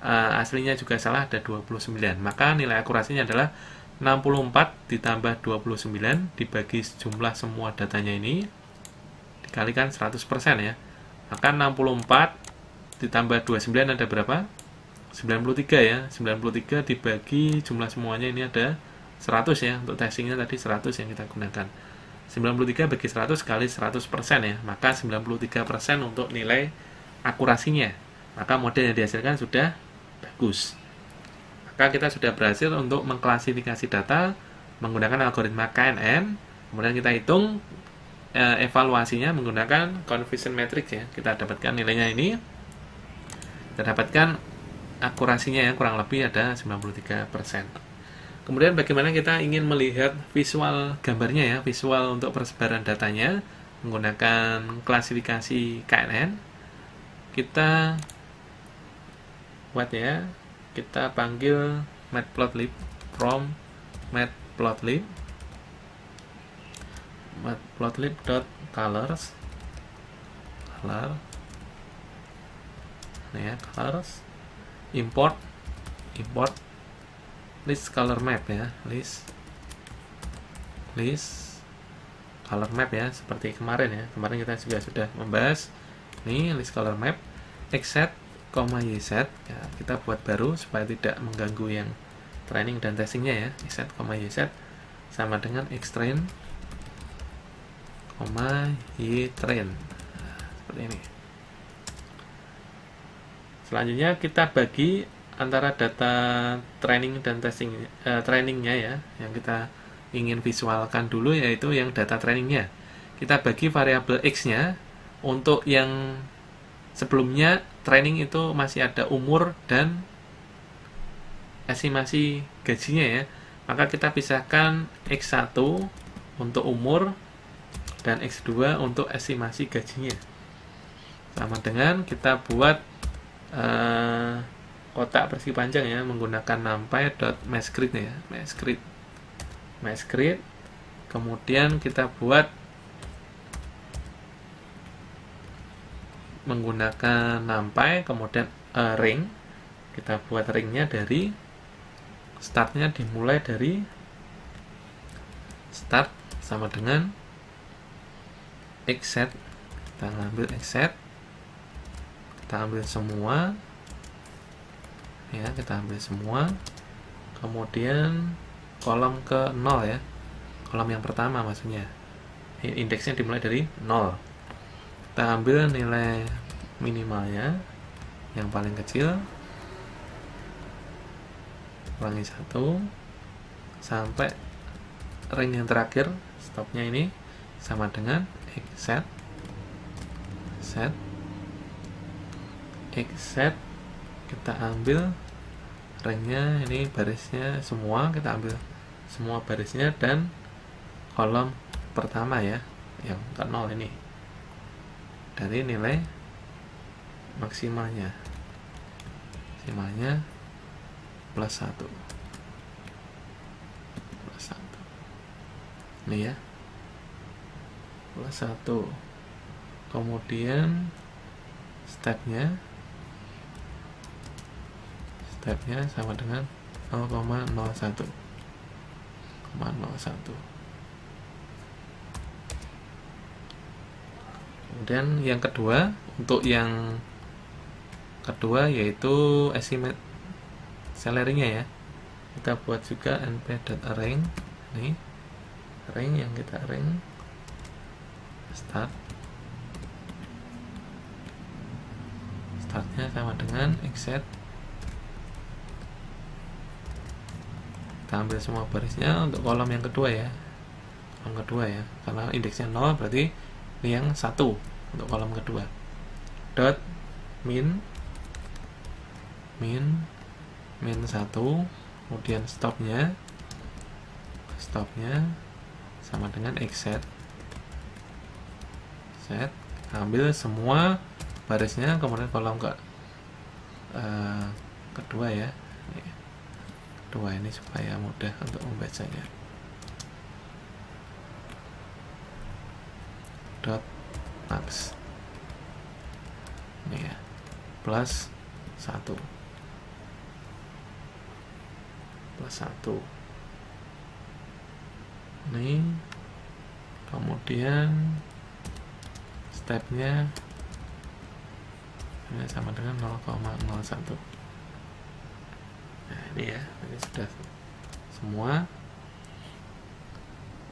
[SPEAKER 1] aslinya juga salah, ada 29. Maka nilai akurasinya adalah 64 ditambah 29 dibagi jumlah semua datanya ini dikalikan 100% ya. Maka 64 ditambah 29 ada berapa? 93 ya. 93 dibagi jumlah semuanya ini ada 100 ya. Untuk testingnya tadi 100 yang kita gunakan. 93 bagi 100 kali 100% ya. Maka 93% untuk nilai akurasinya. Maka model yang dihasilkan sudah bagus. Maka kita sudah berhasil untuk mengklasifikasi data menggunakan algoritma KNN. Kemudian kita hitung evaluasinya menggunakan confusion matrix ya. Kita dapatkan nilainya ini. Kita dapatkan akurasinya ya, kurang lebih ada 93%. Kemudian bagaimana kita ingin melihat visual gambarnya ya, visual untuk persebaran datanya menggunakan klasifikasi KNN. Kita buat ya, kita panggil matplotlib from matplotlib.colors nah ya, colors, import list color map ya, list color map ya, seperti kemarin ya. Kemarin kita juga sudah membahas nih list color map, xset, yz ya, kita buat baru supaya tidak mengganggu yang training dan testingnya ya. Xset, yz sama dengan xtrain, ytrain. Nah, seperti ini. Selanjutnya kita bagi antara data training dan testing, trainingnya ya, yang kita ingin visualkan dulu, yaitu yang data trainingnya. Kita bagi variabel X-nya. Untuk yang sebelumnya training itu masih ada umur dan estimasi gajinya ya. Maka kita pisahkan X1 untuk umur dan X2 untuk estimasi gajinya. Sama dengan kita buat kotak persegi panjang ya, menggunakan numpy.mascreate ya, mascreate. Kemudian kita buat menggunakan numpy, kemudian ring. Kita buat ringnya dari startnya dimulai dari start sama dengan xset. Kita ambil xset, kita ambil semua ya, kita ambil semua, kemudian kolom ke 0 ya, kolom yang pertama maksudnya, indeksnya dimulai dari 0. Kita ambil nilai minimalnya yang paling kecil, ulangi 1 sampai ring yang terakhir, stopnya ini sama dengan xset, xset. Kita ambil ringnya ini, barisnya semua, kita ambil semua barisnya dan kolom pertama ya, yang ke 0 ini, dari nilai maksimalnya plus 1 ini ya, plus 1. Kemudian stepnya sama dengan 0,01. Kemudian yang kedua, untuk yang kedua yaitu estimate salary-nya ya, kita buat juga np.arrange. Nih ring yang kita ring startnya sama dengan xset. Kita ambil semua barisnya untuk kolom yang kedua ya, karena indeksnya 0, berarti ini yang 1 untuk kolom kedua. Dot min 1, kemudian stopnya sama dengan xset. Ambil semua barisnya, kemudian kolom kedua ya, kedua ini supaya mudah untuk membacanya. Dot max ini ya, plus 1 ini, kemudian stepnya ini sama dengan 0,01. Nah ini ya, ini sudah semua.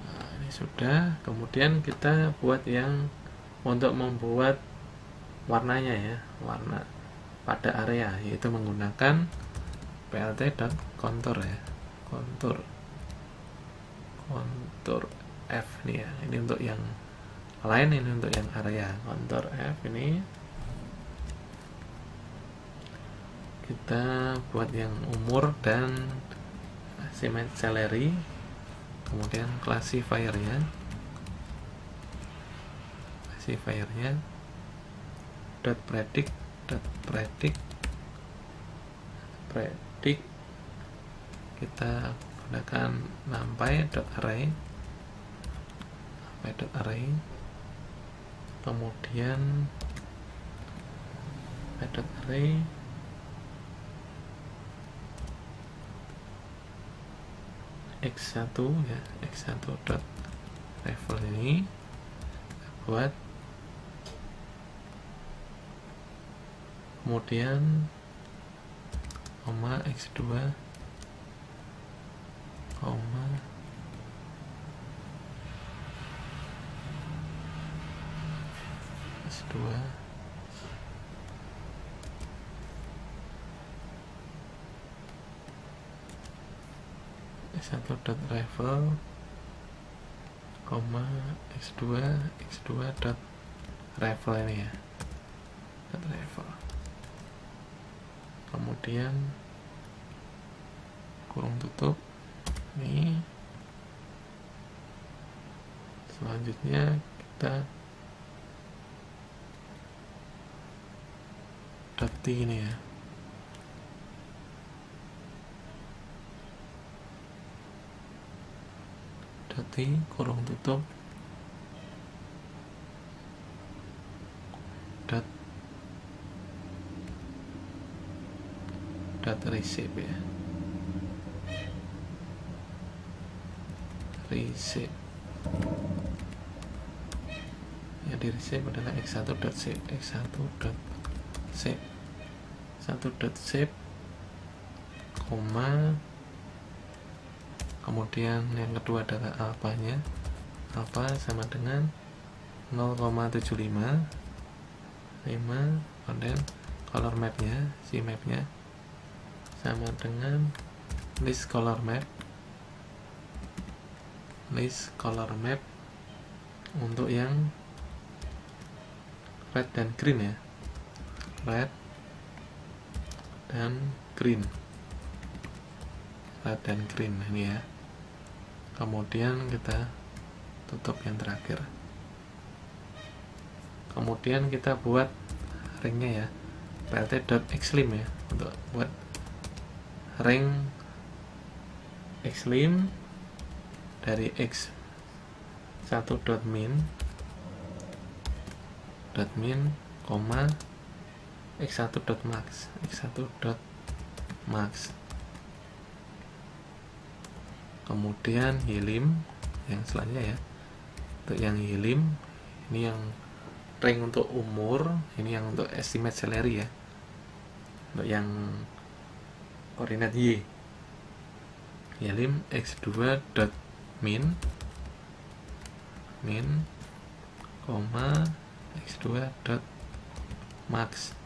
[SPEAKER 1] Nah, ini sudah. Kemudian kita buat yang untuk membuat warnanya ya, warna pada area, yaitu menggunakan plt.contour ya, contour F nih ya. Ini untuk yang lain, ini untuk yang area. Contour F ini kita buat yang umur dan estimate salary, kemudian classifiernya dot predict kita gunakan numpy.array, kemudian array x1 ya, x1.level ini buat, kemudian x2 S1.level koma x2 dot level ini ya, dot level. Kemudian kurung tutup ini. Selanjutnya kita dot t ini ya, dot t kurung tutup dot receive ya, receive yang di receive adalah x1 dot save, x1 dot save, 1 dot save, koma, kemudian yang kedua adalah alfanya, alfa sama dengan 0,75 kemudian color mapnya, si mapnya sama dengan list color map, list color map untuk yang red dan green ya, red dan green, red dan green ini ya. Kemudian kita tutup yang terakhir. Kemudian kita buat ringnya ya, plt.xlim ya, untuk buat ring xlim dari x1.min koma x1.max, x1.max. Kemudian hilim yang selanjutnya ya, untuk yang hilim ini yang ring untuk umur, ini yang untuk estimate salary ya, untuk yang koordinat y, hilim x2.min koma x2.max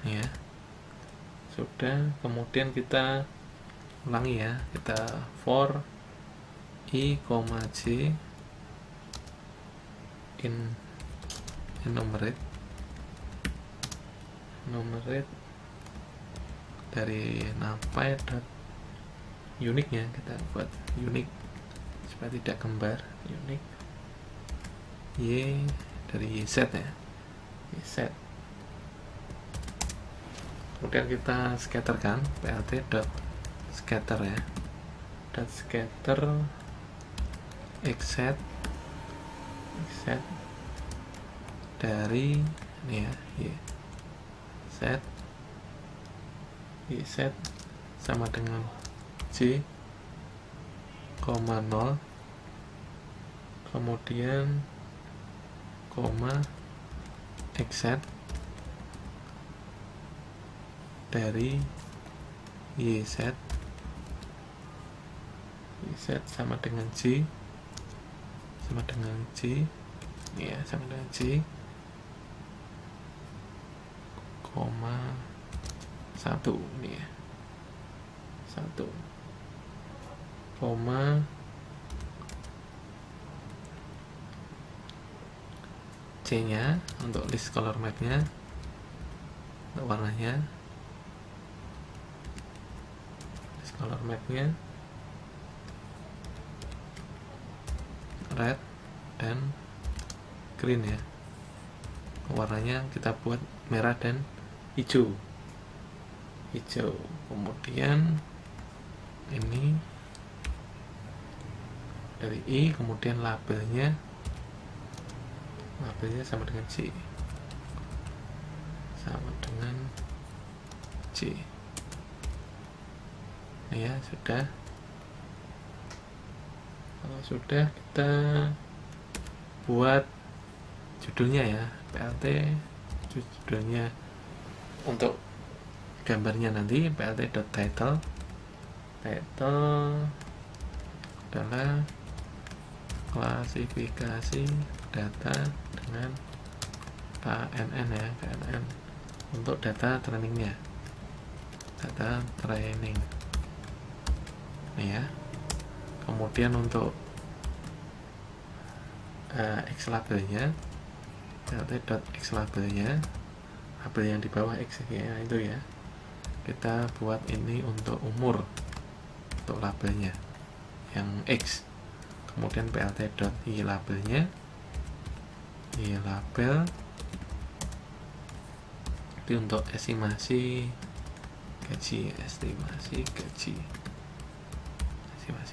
[SPEAKER 1] ya. Sudah, kemudian kita ulangi ya, kita for i, j enumerate dari numpy dot unique-nya, kita buat unique supaya tidak kembar, unique y dari yz ya, yz. Kemudian kita scatterkan, plt dot scatter ya, dot scatter xset dari ini ya, y set sama dengan j, 0, kemudian koma xset dari yz sama dengan j, ya, sama dengan j, koma 1 ini ya, 1 koma C nya untuk list color map nya, untuk warnanya, list color map nya red dan green ya, warnanya kita buat merah dan hijau. Kemudian ini dari i, kemudian labelnya sama dengan C, ya. Sudah, kalau sudah kita buat judulnya ya, plt judulnya untuk gambarnya nanti plt.title adalah klasifikasi data dengan KNN ya, KNN untuk data trainingnya, data training ini ya. Kemudian untuk X labelnya, plt.x labelnya, label yang di bawah X ya, itu ya, kita buat ini untuk umur, untuk labelnya yang X. Kemudian plt.y labelnya, y label itu untuk estimasi gaji, estimasi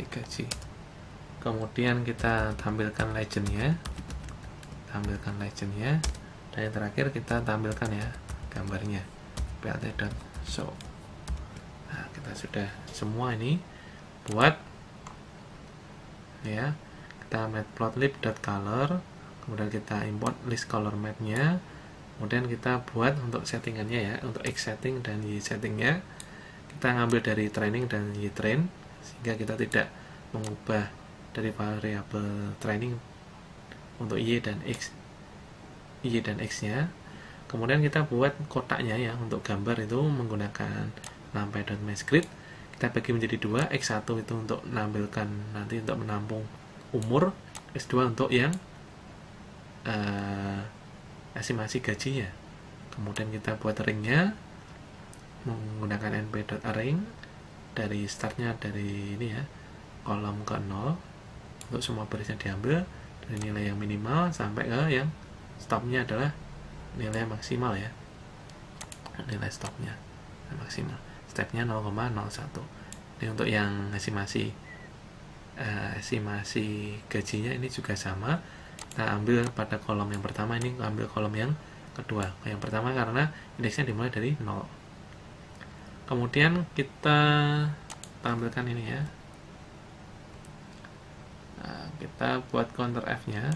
[SPEAKER 1] gaji. Kemudian kita tampilkan legendnya, dan yang terakhir kita tampilkan ya gambarnya, plt.show. Nah, kita sudah semua ini buat ya. Kita matplotlib.color, kemudian kita import list color map-nya, kemudian kita buat untuk settingannya ya, untuk X setting dan Y settingnya kita ngambil dari training dan Y train, sehingga kita tidak mengubah dari variabel training untuk Y dan X nya. Kemudian kita buat kotaknya ya, untuk gambar itu menggunakan numpy.myscript. Kita bagi menjadi dua, X1 itu untuk menampilkan nanti untuk menampung umur, X2 untuk yang estimasi gajinya. Kemudian kita buat ringnya menggunakan np.arrange, dari startnya dari ini ya, kolom ke 0 untuk semua barisnya diambil dari nilai yang minimal sampai ke yang stopnya adalah nilai maksimal ya, nilai stopnya maksimal, stepnya 0,01. Ini untuk yang estimasi gajinya ini juga sama, kita ambil pada kolom yang pertama, ini ambil kolom yang kedua. Yang pertama karena indeksnya dimulai dari 0. Kemudian kita tampilkan ini ya, nah, kita buat counter F nya,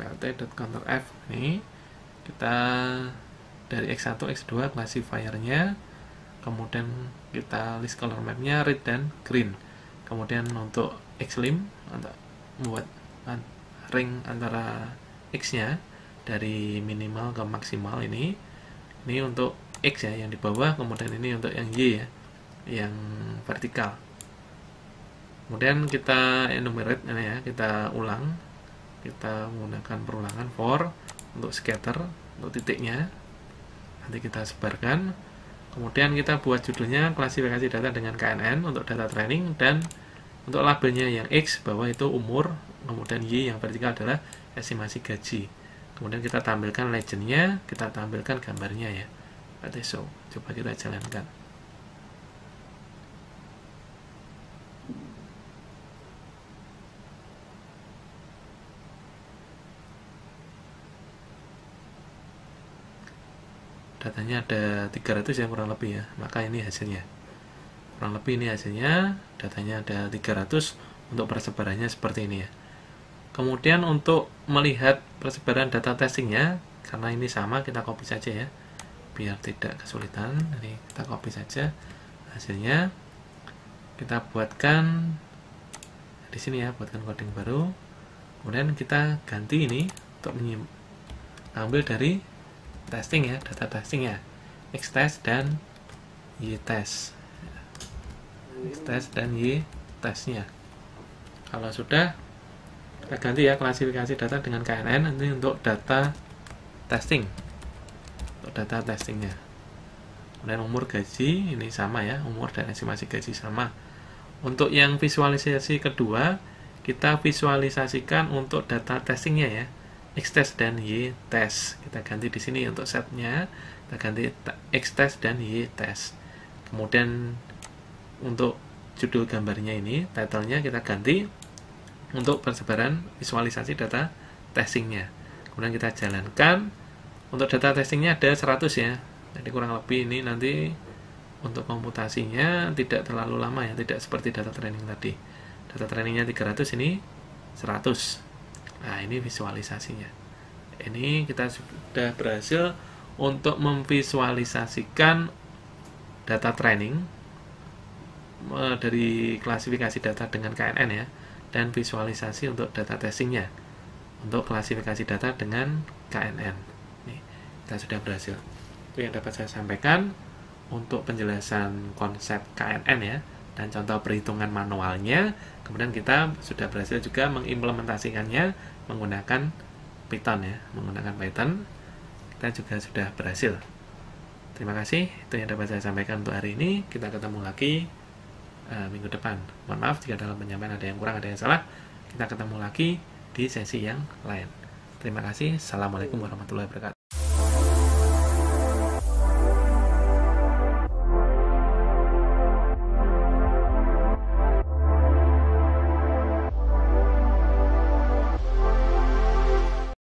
[SPEAKER 1] plt.counterF. Ini kita dari X1, X2 classifiernya, kemudian kita list color map nya red dan green. Kemudian untuk xlim, untuk membuat ring antara X nya dari minimal ke maksimal, ini untuk X ya yang di bawah, kemudian ini untuk yang Y ya, yang vertikal. Kemudian kita enumerate ini ya, kita ulang, kita menggunakan perulangan for untuk scatter, untuk titiknya nanti kita sebarkan. Kemudian kita buat judulnya klasifikasi data dengan KNN untuk data training, dan untuk labelnya yang X bawah itu umur, kemudian Y yang vertikal adalah estimasi gaji. Kemudian kita tampilkan legendnya, kita tampilkan gambarnya ya, show. Coba kita jalankan. Datanya ada 300 ya kurang lebih ya, maka ini hasilnya kurang lebih, ini hasilnya, datanya ada 300. Untuk persebarannya seperti ini ya. Kemudian untuk melihat persebaran data testingnya, karena ini sama, kita copy saja ya biar tidak kesulitan. Jadi kita copy saja hasilnya, kita buatkan di sini ya, buatkan coding baru, kemudian kita ganti ini untuk ambil dari testing ya, data testing ya, X-test dan Y-test, X-test dan Y-testnya. Kalau sudah, kita ganti ya klasifikasi data dengan KNN, nanti untuk data testing, untuk data testingnya. Kemudian umur gaji ini sama ya, umur dan estimasi gaji sama. Untuk yang visualisasi kedua, kita visualisasikan untuk data testingnya ya, X-test dan Y-test. Kita ganti di sini untuk setnya, kita ganti X-test dan Y-test. Kemudian untuk judul gambarnya ini, title-nya kita ganti untuk persebaran visualisasi data testingnya. Kemudian kita jalankan. Untuk data testingnya ada 100 ya, jadi kurang lebih ini nanti untuk komputasinya tidak terlalu lama ya, tidak seperti data training tadi. Data trainingnya 300, ini 100. Nah, ini visualisasinya. Ini kita sudah berhasil untuk memvisualisasikan data training dari klasifikasi data dengan KNN ya, dan visualisasi untuk data testingnya untuk klasifikasi data dengan KNN. Nih, kita sudah berhasil. Itu yang dapat saya sampaikan untuk penjelasan konsep KNN ya, dan contoh perhitungan manualnya. Kemudian kita sudah berhasil juga mengimplementasikannya menggunakan Python ya, menggunakan Python kita juga sudah berhasil. Terima kasih, itu yang dapat saya sampaikan untuk hari ini. Kita ketemu lagi minggu depan. Mohon maaf jika dalam penyampaian ada yang kurang, ada yang salah. Kita ketemu lagi di sesi yang lain. Terima kasih. Assalamualaikum warahmatullahi wabarakatuh.